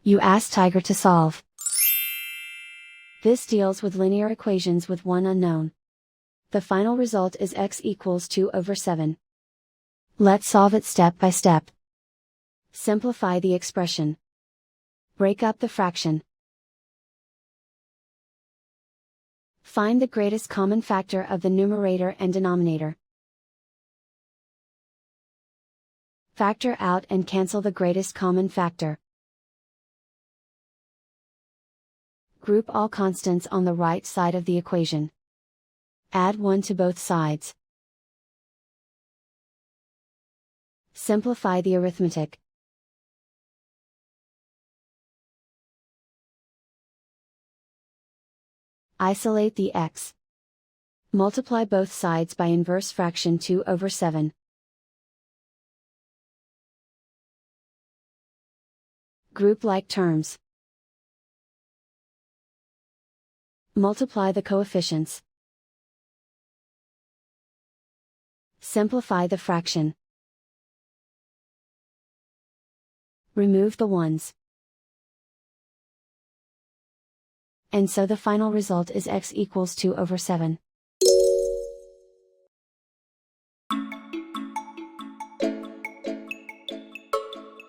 You ask Tiger to solve. This deals with linear equations with one unknown. The final result is x equals 2/7. Let's solve it step by step. Simplify the expression. Break up the fraction. Find the greatest common factor of the numerator and denominator. Factor out and cancel the greatest common factor. Group all constants on the right side of the equation. Add 1 to both sides. Simplify the arithmetic. Isolate the x. Multiply both sides by inverse fraction 2/7. Group like terms. Multiply the coefficients. Simplify the fraction. Remove the ones. And so the final result is x equals 2/7.